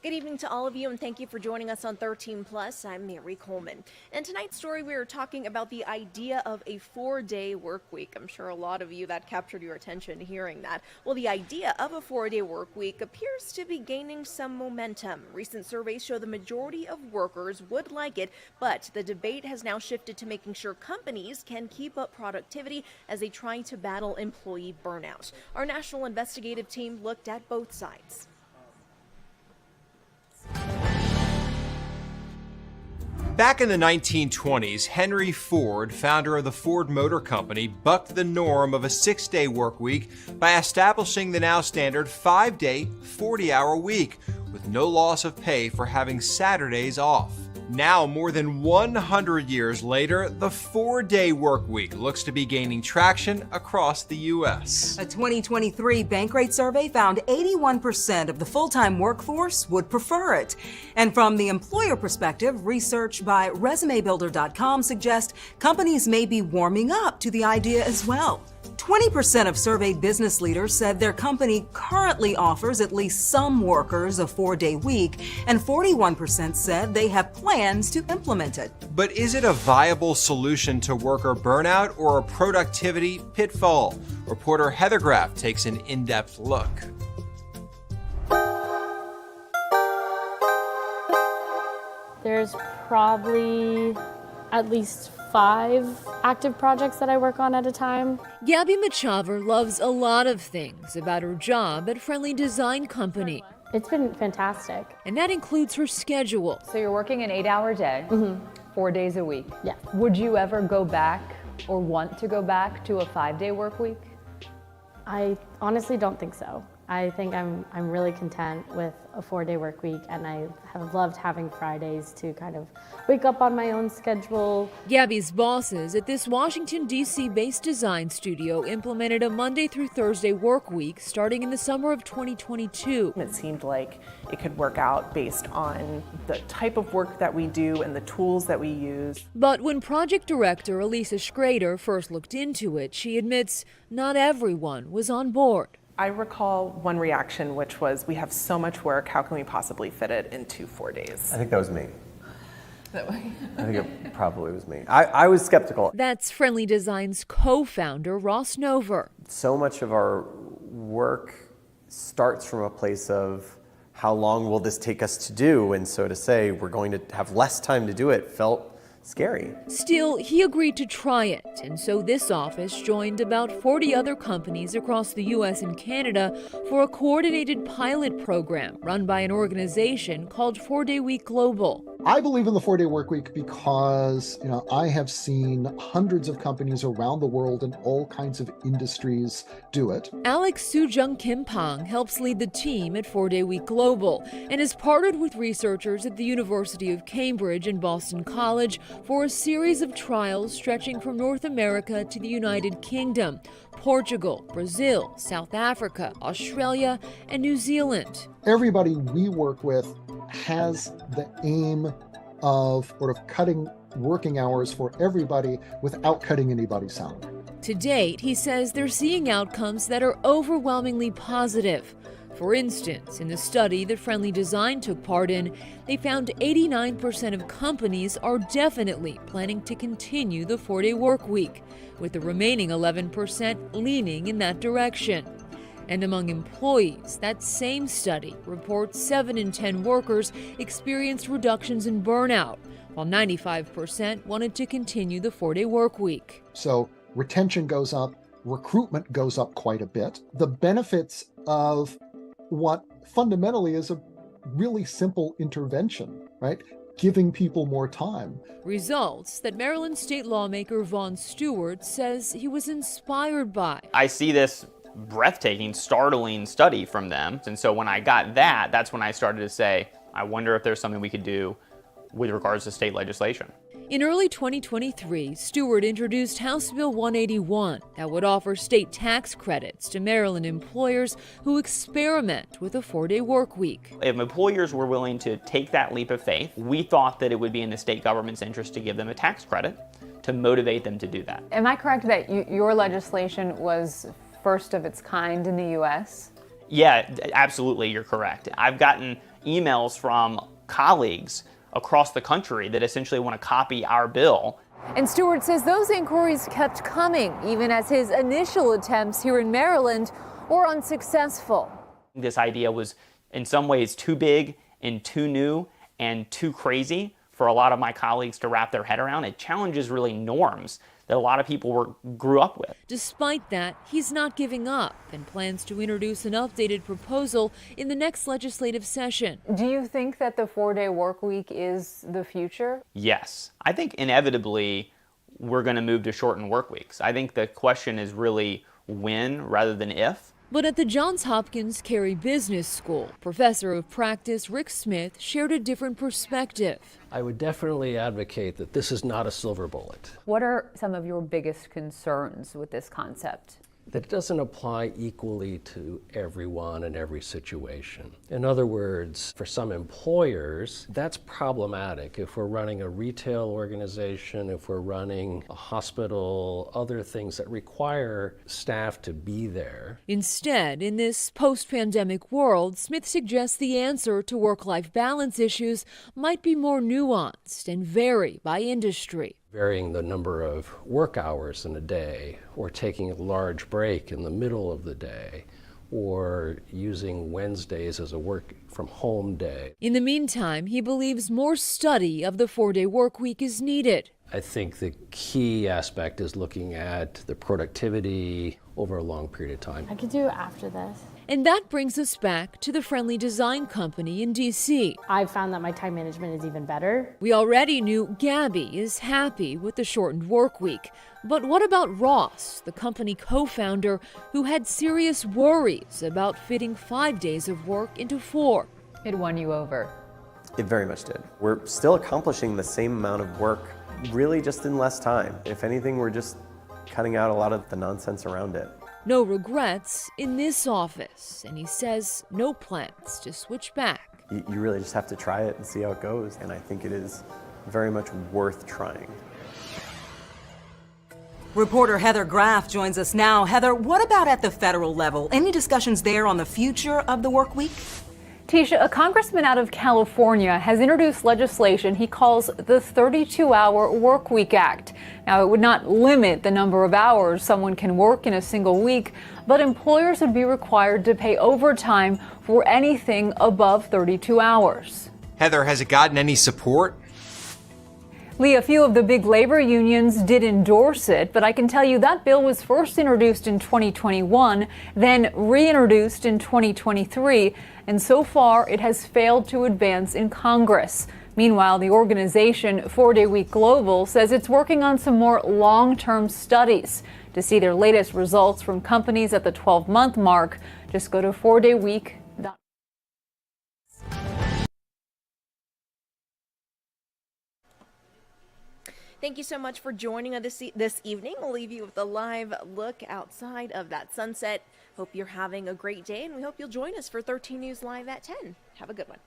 Good evening to all of you, and thank you for joining us on 13 Plus. I'm Mary Coleman. In tonight's story, we are talking about the idea of a 4-day work week. I'm sure a lot of you that captured your attention hearing that. Well, the idea of a 4-day work week appears to be gaining some momentum. Recent surveys show the majority of workers would like it, but the debate has now shifted to making sure companies can keep up productivity as they try to battle employee burnout. Our national investigative team looked at both sides. Back in the 1920s, Henry Ford, founder of the Ford Motor Company, bucked the norm of a 6-day work week by establishing the now standard 5-day, 40-hour week with no loss of pay for having Saturdays off. Now, more than 100 years later, the 4-day work week looks to be gaining traction across the U.S. A 2023 Bankrate survey found 81% of the full-time workforce would prefer it. And from the employer perspective, research by ResumeBuilder.com suggests companies may be warming up to the idea as well. 20% of surveyed business leaders said their company currently offers at least some workers a 4-day week, and 41% said they have plans to implement it. But is it a viable solution to worker burnout or a productivity pitfall? Reporter Heather Graff takes an in-depth look. There's probably at least 5 active projects that I work on at a time. Gabby Machaver loves a lot of things about her job at Friendly Design Company. It's been fantastic. And that includes her schedule. So you're working an 8-hour day, 4 days a week. Yeah. Would you ever go back or want to go back to a 5-day work week? I honestly don't think so. I think I'm really content with a 4-day work week, and I have loved having Fridays to kind of wake up on my own schedule. Gabby's bosses at this Washington, D.C. based design studio implemented a Monday through Thursday work week starting in the summer of 2022. It seemed like it could work out based on the type of work that we do and the tools that we use. But when project director Elisa Schrader first looked into it, she admits not everyone was on board. I recall one reaction, which was, we have so much work, how can we possibly fit it into 4 days? I think that was me. I think it probably was me. I was skeptical. That's Friendly Design's co-founder, Ross Nover. So much of our work starts from a place of how long will this take us to do? And so to say we're going to have less time to do it felt scary. Still, he agreed to try it, and so this office joined about 40 other companies across the U.S. and Canada for a coordinated pilot program run by an organization called 4-Day Week Global. I believe in the 4-day work week because, I have seen hundreds of companies around the world in all kinds of industries do it. Alex Sujung Kim Pang helps lead the team at 4-Day Week Global and has partnered with researchers at the University of Cambridge and Boston College for a series of trials stretching from North America to the United Kingdom, Portugal, Brazil, South Africa, Australia, and New Zealand. Everybody we work with has the aim of sort of cutting working hours for everybody without cutting anybody's salary. To date, he says they're seeing outcomes that are overwhelmingly positive. For instance, in the study that Friendly Design took part in, they found 89% of companies are definitely planning to continue the 4-day work week, with the remaining 11% leaning in that direction. And among employees, that same study reports 7 in 10 workers experienced reductions in burnout, while 95% wanted to continue the 4-day work week. So retention goes up, recruitment goes up quite a bit. The benefits of what fundamentally is a really simple intervention, right? Giving people more time. Results that Maryland state lawmaker Vaughn Stewart says he was inspired by. I see this breathtaking, startling study from them. And so when I got that, that's when I started to say, I wonder if there's something we could do with regards to state legislation. In early 2023, Stewart introduced House Bill 181 that would offer state tax credits to Maryland employers who experiment with a 4-day work week. If employers were willing to take that leap of faith, we thought that it would be in the state government's interest to give them a tax credit to motivate them to do that. Am I correct that your legislation was first of its kind in the U.S.? Yeah, absolutely, you're correct. I've gotten emails from colleagues across the country that essentially want to copy our bill. And Stewart says those inquiries kept coming, even as his initial attempts here in Maryland were unsuccessful. This idea was in some ways too big and too new and too crazy for a lot of my colleagues to wrap their head around. It challenges really norms that a lot of people grew up with. Despite that, he's not giving up and plans to introduce an updated proposal in the next legislative session. Do you think that the 4-day work week is the future? Yes. I think inevitably we're going to move to shortened work weeks. I think the question is really when rather than if. But at the Johns Hopkins Carey Business School, Professor of Practice Rick Smith shared a different perspective. I would definitely advocate that this is not a silver bullet. What are some of your biggest concerns with this concept? That it doesn't apply equally to everyone in every situation. In other words, for some employers, that's problematic. If we're running a retail organization, if we're running a hospital, other things that require staff to be there. Instead, in this post-pandemic world, Smith suggests the answer to work-life balance issues might be more nuanced and vary by industry. Varying the number of work hours in a day, or taking a large break in the middle of the day, or using Wednesdays as a work from home day. In the meantime, he believes more study of the 4-day work week is needed. I think the key aspect is looking at the productivity over a long period of time. I could do it after this. And that brings us back to the Friendly Design Company in D.C. I've found that my time management is even better. We already knew Gabby is happy with the shortened work week. But what about Ross, the company co-founder, who had serious worries about fitting 5 days of work into 4? It won you over. It very much did. We're still accomplishing the same amount of work, really just in less time. If anything, we're just cutting out a lot of the nonsense around it. No regrets in this office, and he says no plans to switch back. You really just have to try it and see how it goes, and I think it is very much worth trying. Reporter Heather Graff joins us now. Heather, what about at the federal level? Any discussions there on the future of the work week? Tisha, a congressman out of California has introduced legislation he calls the 32-Hour Workweek Act. Now, it would not limit the number of hours someone can work in a single week, but employers would be required to pay overtime for anything above 32 hours. Heather, has it gotten any support? Lee, a few of the big labor unions did endorse it, but I can tell you that bill was first introduced in 2021, then reintroduced in 2023, and so far it has failed to advance in Congress. Meanwhile, the organization 4-Day Week Global says it's working on some more long-term studies. To see their latest results from companies at the 12-month mark, just go to 4dayweek.com. Thank you so much for joining us this evening. We'll leave you with a live look outside of that sunset. Hope you're having a great day, and we hope you'll join us for 13 News Live at 10. Have a good one.